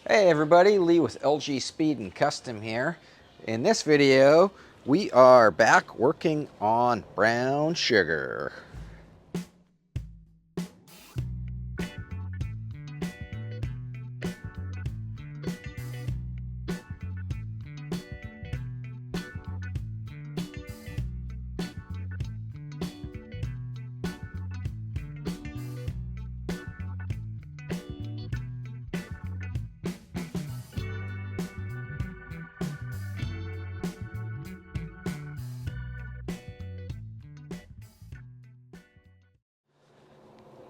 Hey everybody, Lee with LG Speed and Custom here. In this video, we are back working on brown sugar.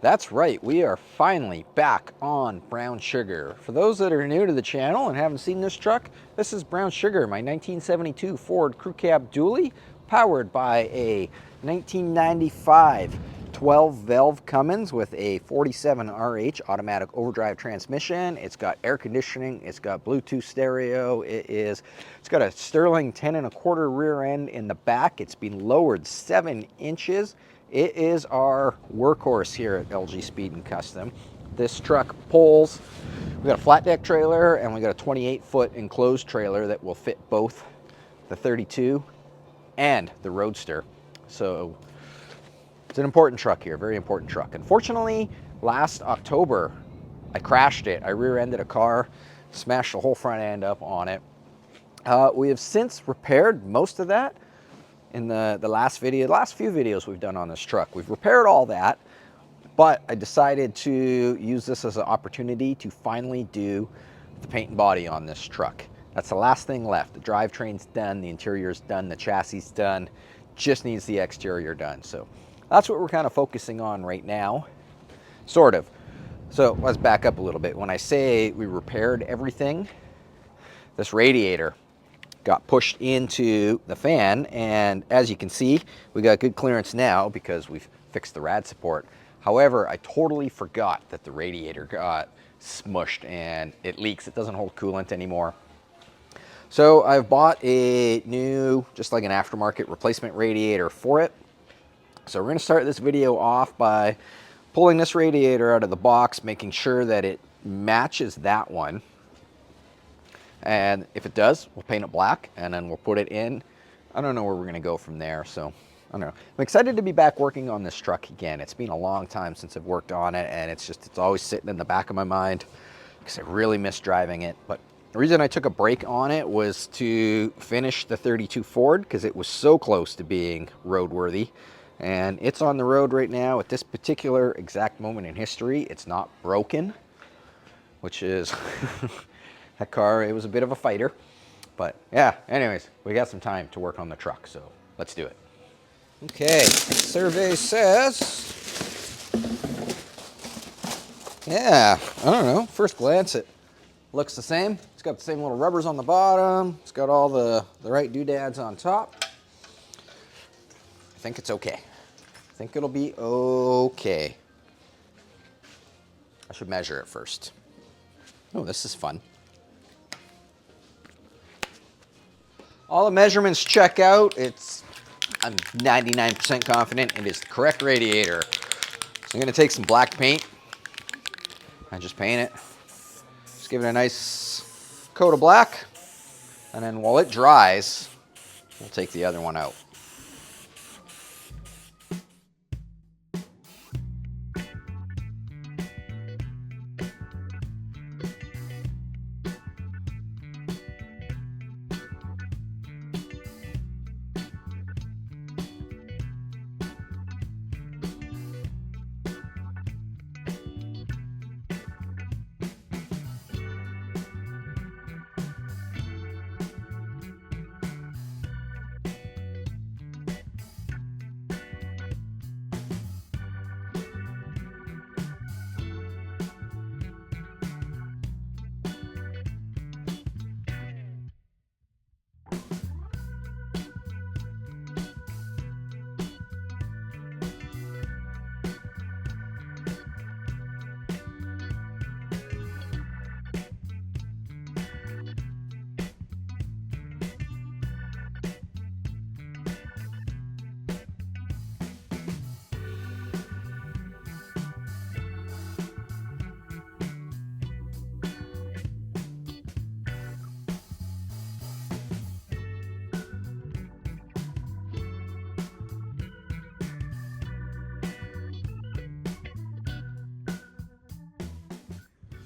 That's right, we are finally back on brown sugar. For those that are new to the channel and haven't seen this truck, this is brown sugar, my 1972 Ford Crew Cab Dually, powered by a 1995 12 valve Cummins with a 47 RH automatic overdrive transmission. It's got air conditioning, it's got Bluetooth stereo, it's got a Sterling 10 1/4 rear end in the back. It's been lowered 7 inches. It is our workhorse here at LG Speed and Custom. This truck pulls, we got a flat deck trailer and we got a 28-foot enclosed trailer that will fit both the 32 and the Roadster. So it's an important truck here, very important truck. Unfortunately, last October, I crashed it. I rear-ended a car, smashed the whole front end up on it. We have since repaired most of that in the last few videos we've done on this truck. We've repaired all that, but I decided to use this as an opportunity to finally do the paint and body on this truck. That's the last thing left. The drivetrain's done, the interior's done, the chassis is done, just needs the exterior done. So that's what we're kind of focusing on right now, sort of. So let's back up a little bit. When I say we repaired everything, this radiator got pushed into the fan, and as you can see, we got good clearance now because we've fixed the rad support. However, I totally forgot that the radiator got smushed and it leaks. It doesn't hold coolant anymore. So I've bought a new, just like an aftermarket replacement radiator for it. So we're going to start this video off by pulling this radiator out of the box, making sure that it matches that one. And if it does, we'll paint it black and then we'll put it in. I don't know where we're gonna go from there, so I don't know. I'm excited to be back working on this truck again. It's been a long time since I've worked on it, and it's always sitting in the back of my mind because I really miss driving it. But the reason I took a break on it was to finish the 32 Ford because it was so close to being roadworthy. And it's on the road right now at this particular exact moment in history. It's not broken, which is that car, it was a bit of a fighter. But yeah, anyways, we got some time to work on the truck, so let's do it. Okay, survey says, yeah, I don't know, first glance it looks the same. It's got the same little rubbers on the bottom. It's got all the right doodads on top. I think it's okay. I think it'll be okay. I should measure it first. Oh, this is fun. All the measurements check out. I'm 99% confident it is the correct radiator. So I'm gonna take some black paint and just paint it. Just give it a nice coat of black. And then while it dries, we'll take the other one out.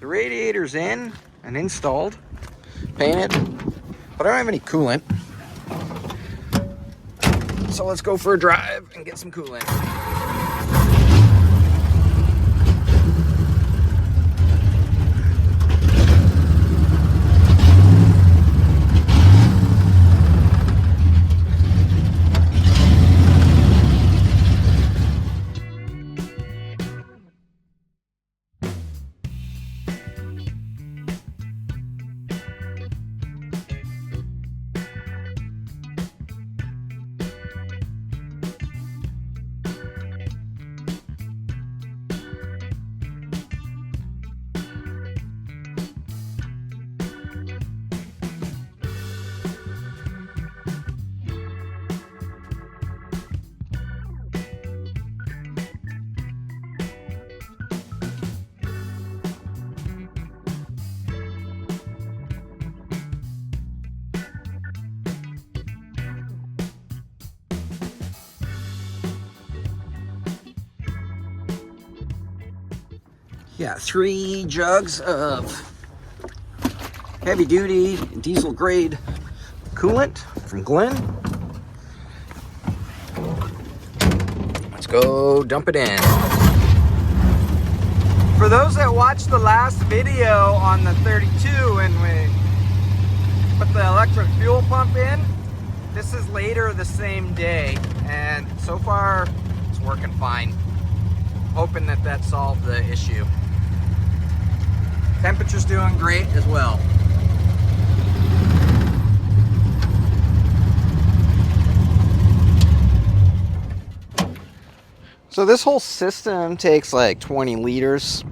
The radiator's in and installed, painted, but I don't have any coolant. So let's go for a drive and get some coolant. Yeah, 3 jugs of heavy duty diesel grade coolant from Glen. Let's go dump it in. For those that watched the last video on the 32 and we put the electric fuel pump in, this is later the same day, and so far it's working fine. Hoping that solved the issue. Temperature's doing great as well. So this whole system takes like 20 liters.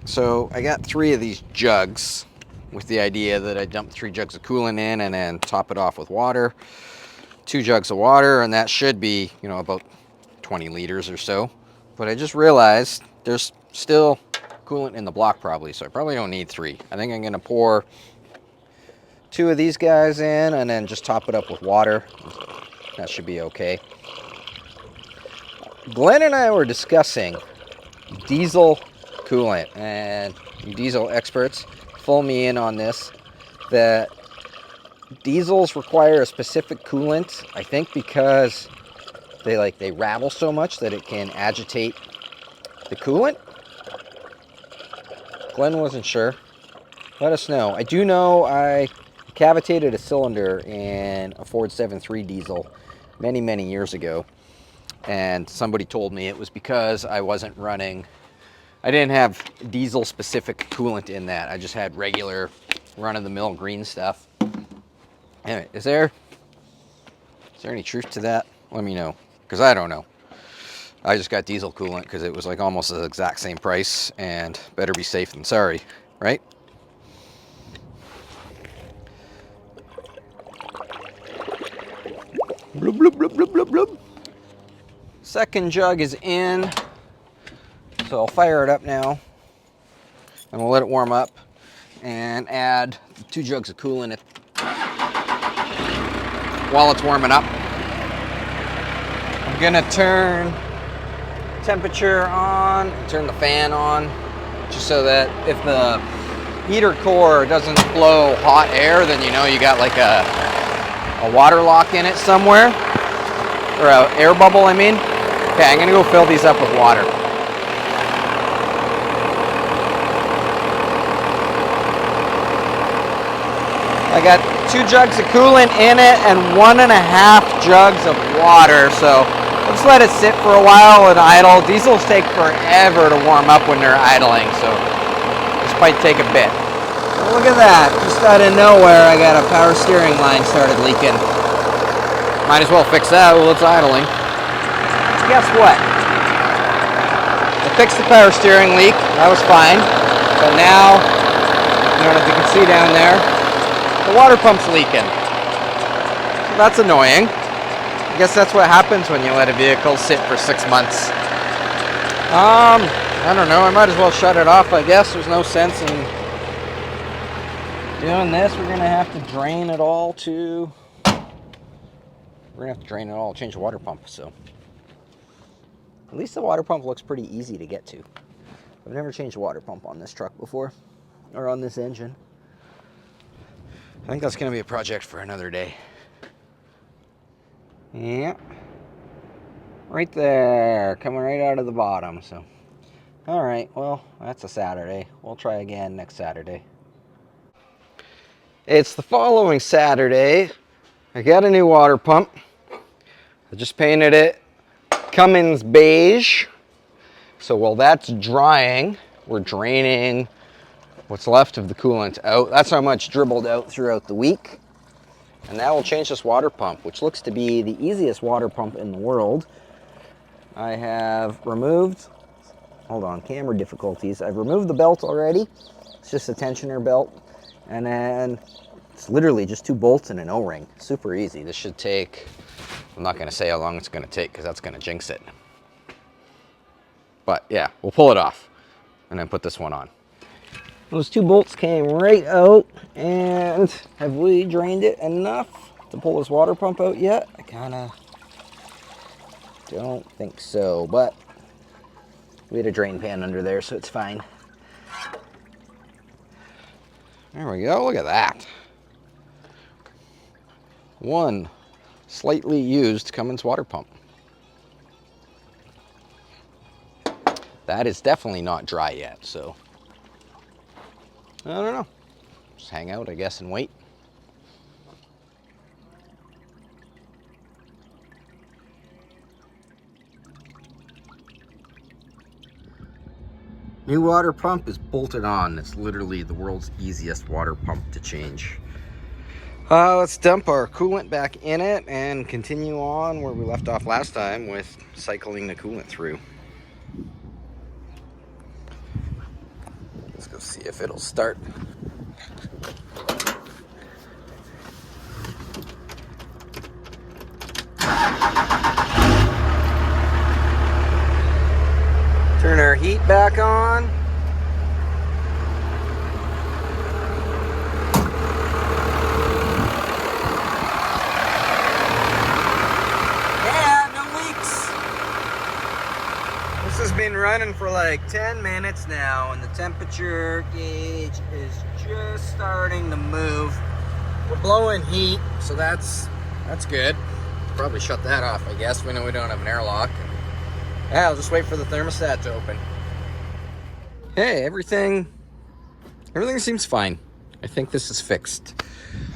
So I got 3 of these jugs with the idea that I dump 3 jugs of coolant in and then top it off with water. 2 jugs of water, and that should be, you know, about 20 liters or so. But I just realized there's still coolant in the block probably, so I probably don't need 3. I think I'm gonna pour 2 of these guys in and then just top it up with water. That should be okay. Glenn and I were discussing diesel coolant, and you diesel experts fill me in on this, that diesels require a specific coolant, I think because they rattle so much that it can agitate the coolant. Glenn wasn't sure. Let us know. I do know I cavitated a cylinder in a Ford 7.3 diesel many, many years ago. And somebody told me it was because I wasn't running, I didn't have diesel specific coolant in that. I just had regular run-of-the-mill green stuff. Anyway, is there any truth to that? Let me know, because I don't know. I just got diesel coolant because it was like almost the exact same price, and better be safe than sorry, right? Bloop, bloop, bloop, bloop, bloop, bloop. Second jug is in, so I'll fire it up now, and we'll let it warm up, and add 2 jugs of coolant while it's warming up. I'm gonna turn temperature on, turn the fan on, just so that if the heater core doesn't blow hot air, then you know you got like a water lock in it somewhere, or an air bubble, I mean. Okay, I'm gonna go fill these up with water. I got 2 jugs of coolant in it and 1.5 jugs of water, so let's let it sit for a while and idle. Diesels take forever to warm up when they're idling, so this might take a bit. But look at that, just out of nowhere I got a power steering line started leaking. Might as well fix that while it's idling. Guess what? I fixed the power steering leak. That was fine. But now, I don't know if you can see down there, the water pump's leaking. So that's annoying. I guess that's what happens when you let a vehicle sit for 6 months. I don't know. I might as well shut it off, I guess. There's no sense in doing this. We're going to have to drain it all to... change the water pump, so... At least the water pump looks pretty easy to get to. I've never changed a water pump on this truck before. or on this engine. I think that's going to be a project for another day. Yeah. Right there, coming right out of the bottom. So, all right, well, that's a Saturday. We'll try again next Saturday. It's the following Saturday. I got a new water pump. I just painted it Cummins beige. So while that's drying, we're draining what's left of the coolant out. That's how much dribbled out throughout the week. And now we'll change this water pump, which looks to be the easiest water pump in the world. I have removed, hold on, camera difficulties. I've removed the belt already. It's just a tensioner belt. And then it's literally just 2 bolts and an O-ring. Super easy. This should take, I'm not going to say how long it's going to take because that's going to jinx it. But yeah, we'll pull it off and then put this one on. Those 2 bolts came right out, and have we drained it enough to pull this water pump out yet? I kind of don't think so, but we had a drain pan under there, so it's fine. There we go, look at that. One slightly used Cummins water pump. That is definitely not dry yet, so I don't know. Just hang out, I guess, and wait. New water pump is bolted on. It's literally the world's easiest water pump to change. Let's dump our coolant back in it and continue on where we left off last time with cycling the coolant through. Let's go see if it'll start. Turn our heat back on. Yeah, no leaks. This has been running for like 10 minutes now, and the temperature gauge is just starting to move. We're blowing heat, so that's good. Probably shut that off, I guess. We know we don't have an airlock. Yeah, I'll just wait for the thermostat to open. Hey, everything seems fine. I think this is fixed.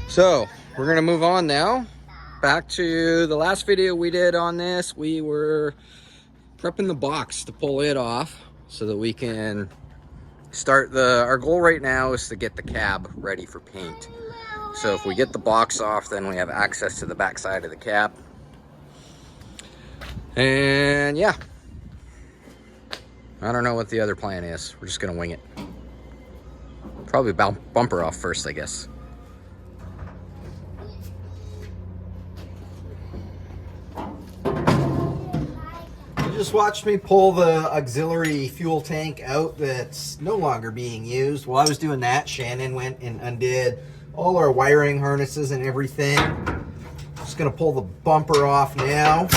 So, we're gonna move on now. Back to the last video we did on this. We were prepping the box to pull it off so that we can start our goal right now is to get the cab ready for paint. So if we get the box off, then we have access to the back side of the cab. And yeah. I don't know what the other plan is. We're just gonna wing it. Probably bumper off first, I guess. You just watched me pull the auxiliary fuel tank out that's no longer being used. While I was doing that, Shannon went and undid all our wiring harnesses and everything. Just gonna pull the bumper off now.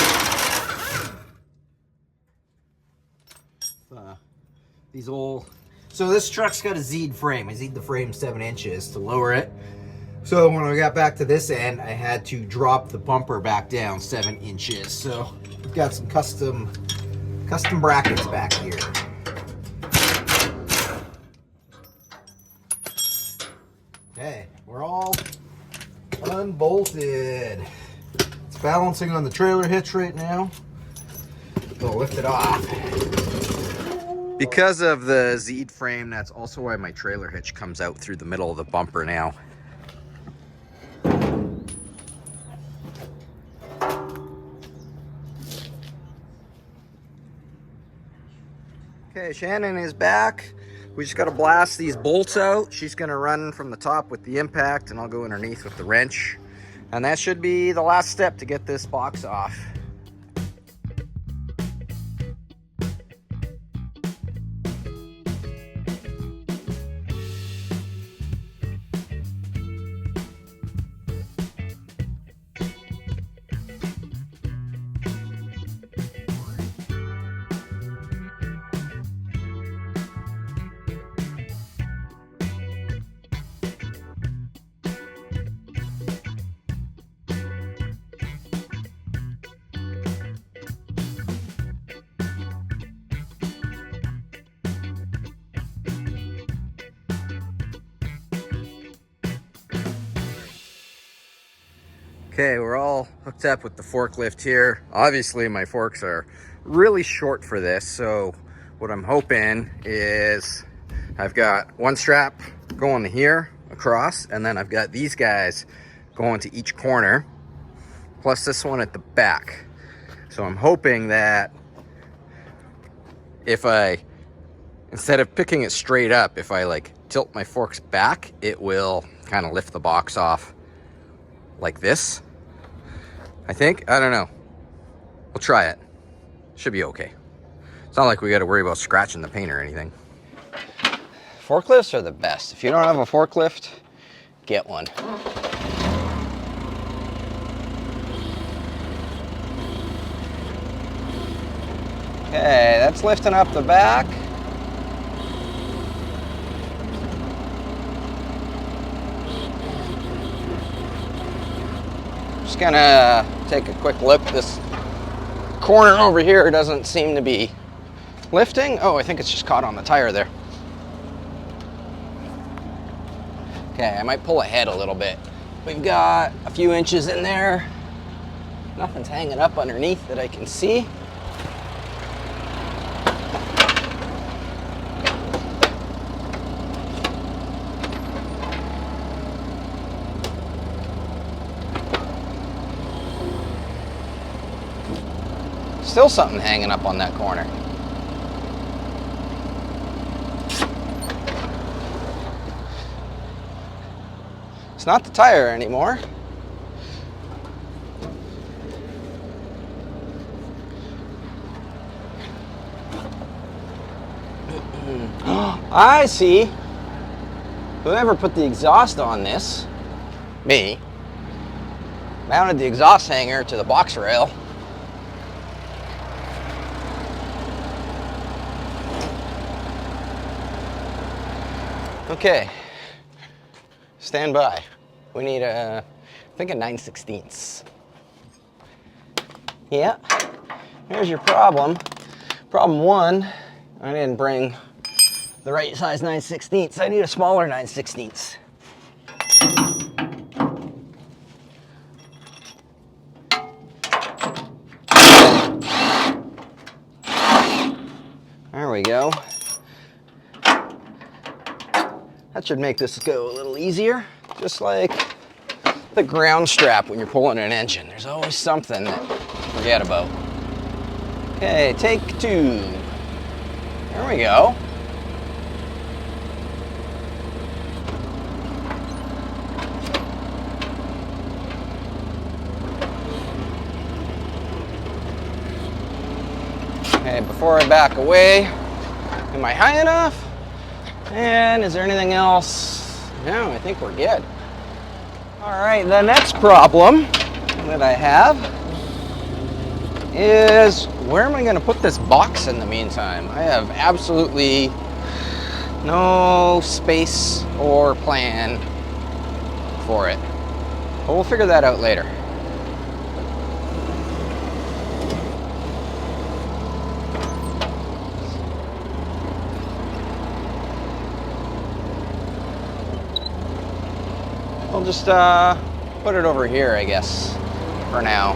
So this truck's got a Z'd frame. I Z'd the frame 7 inches to lower it. So when I got back to this end, I had to drop the bumper back down 7 inches. So we've got some custom brackets back here. Okay, we're all unbolted. It's balancing on the trailer hitch right now. We'll lift it off. Because of the Z'd frame, that's also why my trailer hitch comes out through the middle of the bumper now. Okay, Shannon is back. We just got to blast these bolts out. She's going to run from the top with the impact, and I'll go underneath with the wrench. And that should be the last step to get this box off. Okay, we're all hooked up with the forklift here. Obviously my forks are really short for this, so what I'm hoping is I've got one strap going to here across, and then I've got these guys going to each corner, plus this one at the back. So I'm hoping that if I, instead of picking it straight up, if I like tilt my forks back, it will kind of lift the box off like this. I think, I don't know. We'll try it. Should be okay. It's not like we got to worry about scratching the paint or anything. Forklifts are the best. If you don't have a forklift, get one. Okay, that's lifting up the back. Just gonna take a quick look. This corner over here doesn't seem to be lifting. Oh, I think it's just caught on the tire there. Okay, I might pull ahead a little bit. We've got a few inches in there. Nothing's hanging up underneath that I can see. Still something hanging up on that corner. It's not the tire anymore. I see. Whoever put the exhaust on this, me, mounted the exhaust hanger to the box rail. Okay, stand by. We need I think a 9/16. Yeah, here's your problem. Problem one, I didn't bring the right size 9/16. I need a smaller 9/16. There we go. That should make this go a little easier, just like the ground strap when you're pulling an engine. There's always something that you forget about. Okay, take two. There we go. Okay, before I back away, am I high enough? And is there anything else? No, I think we're good. All right, the next problem that I have is where am I going to put this box in the meantime? I have absolutely no space or plan for it. But we'll figure that out later. I'll just put it over here, I guess, for now,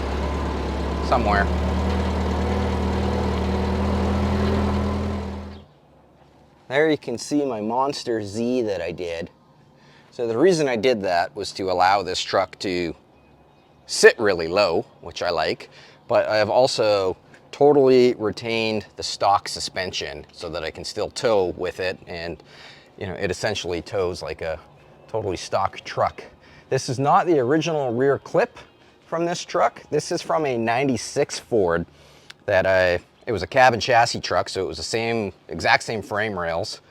somewhere. There you can see my Monster Z that I did. So the reason I did that was to allow this truck to sit really low, which I like, but I have also totally retained the stock suspension so that I can still tow with it, and you know, it essentially tows like a totally stock truck. This is not the original rear clip from this truck. This is from a 96 Ford that it was a cab and chassis truck, so it was the exact same frame rails.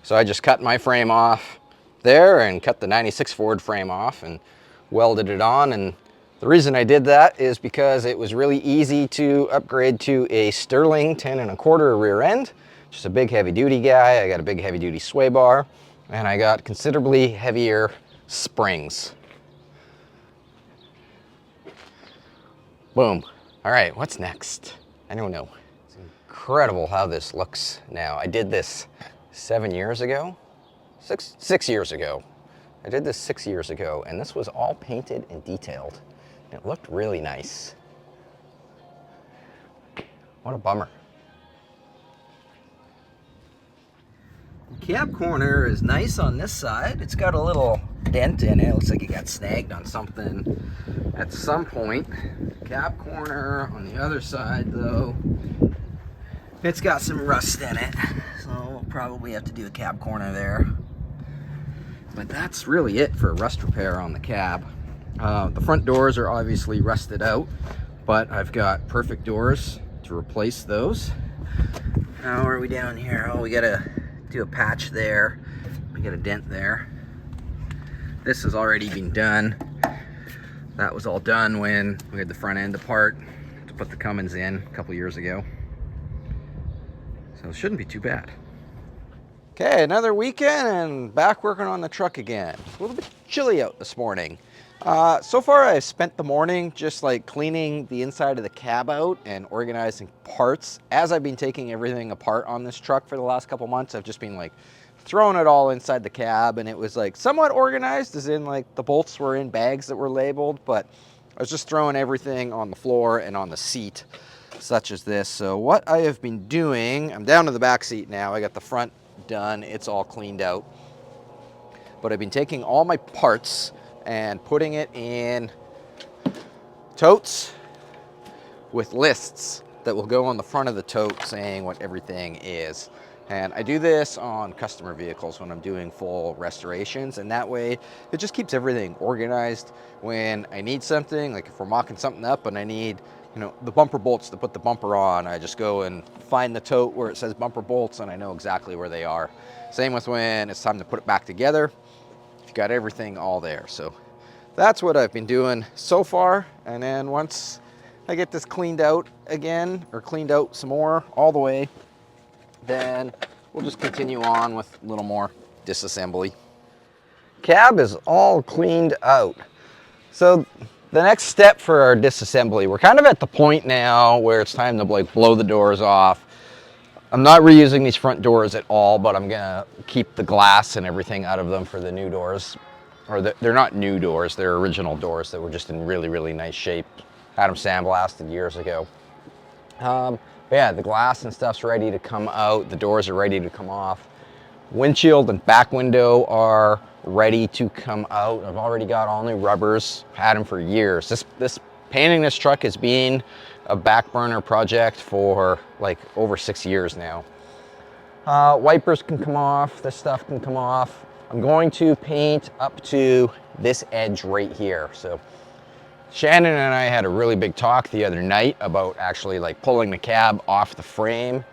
So I just cut my frame off there and cut the 96 Ford frame off and welded it on. And the reason I did that is because it was really easy to upgrade to a Sterling 10 1/4 rear end. Just a big heavy duty guy. I got a big heavy duty sway bar, and I got considerably heavier springs. Boom. All right, what's next? I don't know. It's incredible how this looks now. I did this 7 years ago, six years ago. I did this 6 years ago, and this was all painted and detailed It looked really nice. What a bummer. Cab corner is nice on this side. It's got a little dent in it. It looks like it got snagged on something at some point. Cab corner on the other side though, it's got some rust in it. So we'll probably have to do a cab corner there. But that's really it for rust repair on the cab. The front doors are obviously rusted out, but I've got perfect doors to replace those. Now where are we down here? Oh, we gotta do a patch there. We got a dent there. This has already been done. That was all done when we had the front end apart to put the Cummins in a couple years ago. So it shouldn't be too bad. Okay, another weekend and back working on the truck again. A little bit chilly out this morning. So far I've spent the morning just like cleaning the inside of the cab out and organizing parts. As I've been taking everything apart on this truck for the last couple months, I've just been like throwing it all inside the cab, and it was like somewhat organized, as in like the bolts were in bags that were labeled, but I was just throwing everything on the floor and on the seat, such as this. So what I have been doing, I'm down to the back seat now. I got the front done, it's all cleaned out, but I've been taking all my parts and putting it in totes with lists that will go on the front of the tote saying what everything is. And I do this on customer vehicles when I'm doing full restorations, and that way it just keeps everything organized. When I need something, like if we're mocking something up and I need, you know, the bumper bolts to put the bumper on, I just go and find the tote where it says bumper bolts and I know exactly where they are. Same with when it's time to put it back together. You've got everything all there. So that's what I've been doing so far. And then once I get this cleaned out again, or cleaned out some more all the way, then we'll just continue on with a little more disassembly. Cab is all cleaned out. So the next step for our disassembly, we're kind of at the point now where it's time to like blow the doors off. I'm not reusing these front doors at all, but I'm gonna keep the glass and everything out of them for the new doors. Or they're not new doors, they're original doors that were just in really, really nice shape. Had them sandblasted years ago. Yeah, the glass and stuff's ready to come out. The doors are ready to come off. Windshield and back window are ready to come out. I've already got all new rubbers. Had them for years. This painting this truck has been a back burner project for like over 6 years now. Wipers can come off. This stuff can come off. I'm going to paint up to this edge right here. So Shannon and I had a really big talk the other night about actually like pulling the cab off the frame,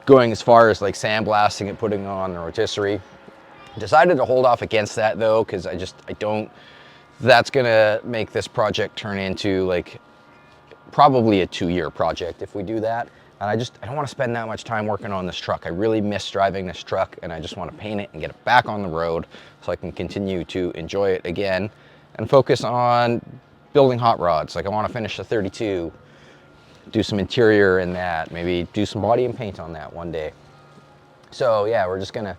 going as far as like sandblasting it, putting it on the rotisserie. Decided to hold off against that though, because I don't, that's gonna make this project turn into like probably a 2-year project if we do that. And I don't want to spend that much time working on this truck. I really miss driving this truck, and I just want to paint it and get it back on the road so I can continue to enjoy it again and focus on building hot rods. Like I want to finish the 32, do some interior in that, maybe do some body and paint on that one day. So yeah, we're just gonna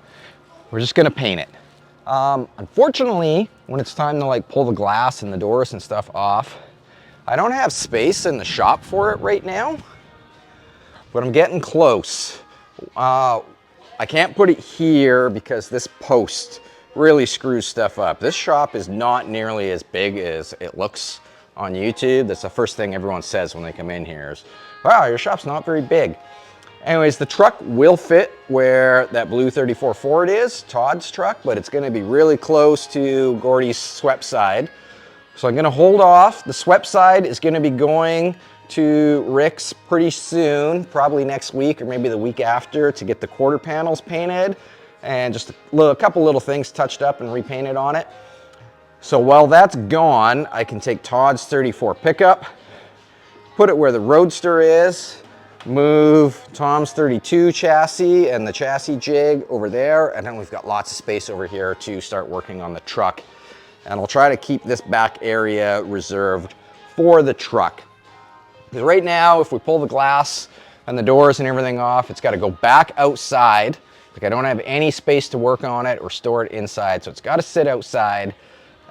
paint it. Unfortunately, when it's time to like pull the glass and the doors and stuff off, I don't have space in the shop for it right now, but I'm getting close. I can't put it here because this post really screws stuff up. This shop is not nearly as big as it looks on YouTube. That's the first thing everyone says when they come in here is, wow, your shop's not very big. Anyways, the truck will fit where that blue 34 Ford is, Todd's truck, but it's gonna be really close to Gordy's swept side. So I'm gonna hold off. The swept side is gonna be going to Rick's pretty soon, probably next week or maybe the week after, to get the quarter panels painted and just a couple little things touched up and repainted on it. So while that's gone, I can take Todd's 34 pickup, put it where the Roadster is, move Tom's 32 chassis and the chassis jig over there, and then we've got lots of space over here to start working on the truck. And I'll try to keep this back area reserved for the truck. Because right now, if we pull the glass and the doors and everything off, it's got to go back outside. Like I don't have any space to work on it or store it inside, so it's got to sit outside.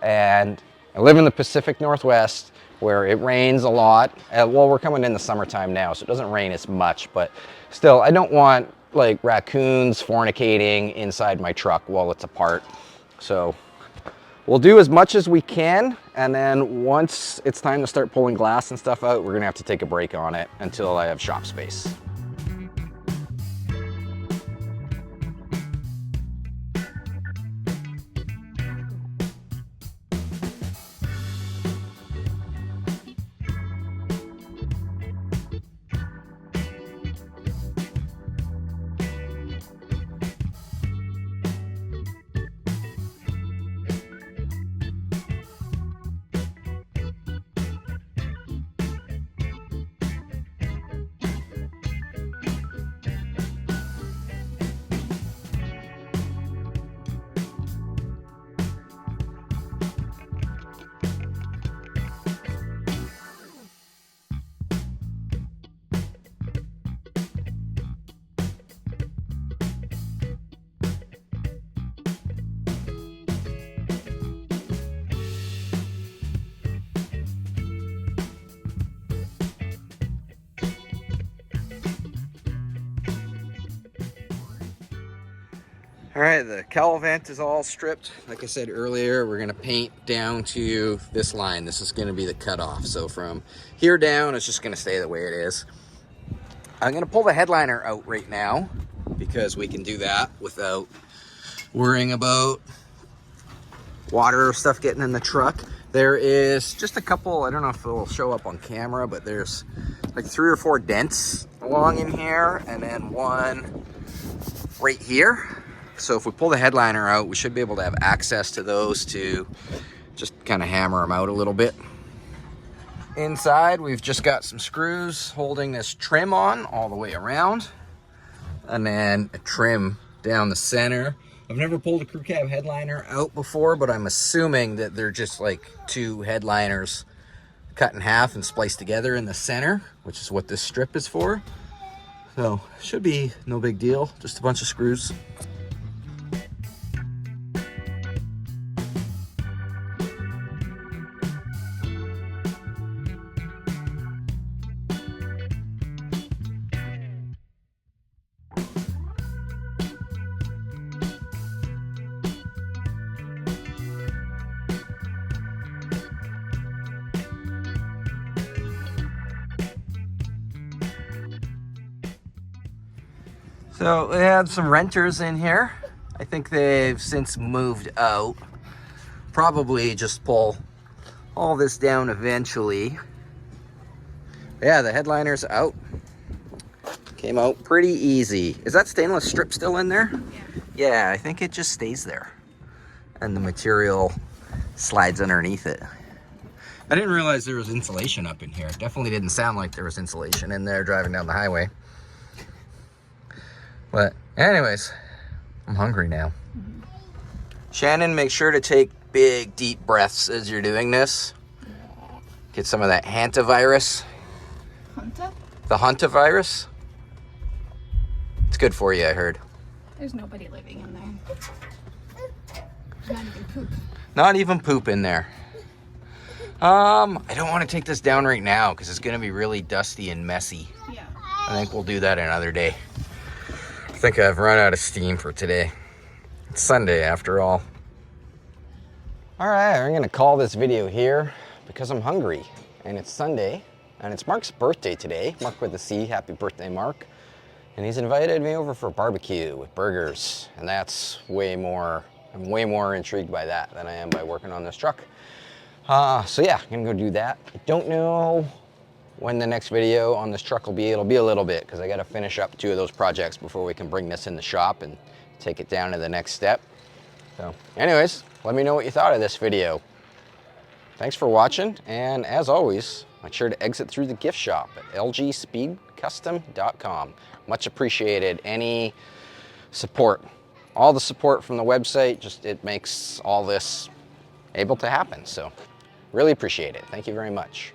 And I live in the Pacific Northwest where it rains a lot. Well, we're coming in the summertime now, so it doesn't rain as much, but still, I don't want like raccoons fornicating inside my truck while it's apart. So we'll do as much as we can, and then once it's time to start pulling glass and stuff out, we're gonna have to take a break on it until I have shop space. All right, the cowl vent is all stripped. Like I said earlier, we're gonna paint down to this line. This is gonna be the cutoff. So from here down, it's just gonna stay the way it is. I'm gonna pull the headliner out right now because we can do that without worrying about water or stuff getting in the truck. There is just a couple, I don't know if it'll show up on camera, but there's like 3 or 4 dents along in here, and then one right here. So if we pull the headliner out, we should be able to have access to those to just kind of hammer them out a little bit. Inside, we've just got some screws holding this trim on all the way around, and then a trim down the center. I've never pulled a crew cab headliner out before, but I'm assuming that they're just like 2 headliners cut in half and spliced together in the center, which is what this strip is for. So should be no big deal, just a bunch of screws. So we had some renters in here. I think they've since moved out. Probably just pull all this down eventually. Yeah, the headliner's out. Came out pretty easy. Is that stainless strip still in there? Yeah, I think it just stays there. And the material slides underneath it. I didn't realize there was insulation up in here. It definitely didn't sound like there was insulation in there driving down the highway. But anyways, I'm hungry now. Shannon, make sure to take big, deep breaths as you're doing this. Get some of that hantavirus. Hunta? The hantavirus. It's good for you, I heard. There's nobody living in there. There's not even poop. Not even poop in there. I don't want to take this down right now because it's going to be really dusty and messy. Yeah. I think we'll do that another day. I think I've run out of steam for today. It's Sunday after all. All right, I'm gonna call this video here because I'm hungry and it's Sunday and it's Mark's birthday today. Mark with a C, happy birthday, Mark. And he's invited me over for barbecue with burgers, and that's I'm way more intrigued by that than I am by working on this truck. So yeah, I'm gonna go do that. I don't know when the next video on this truck will be. It'll be a little bit because I got to finish up 2 of those projects before we can bring this in the shop and take it down to the next step. So anyways, let me know what you thought of this video. Thanks for watching, and as always, make sure to exit through the gift shop at lgspeedcustom.com. Much appreciated. Any support, all the support from the website, it makes all this able to happen. So really appreciate it. Thank you very much.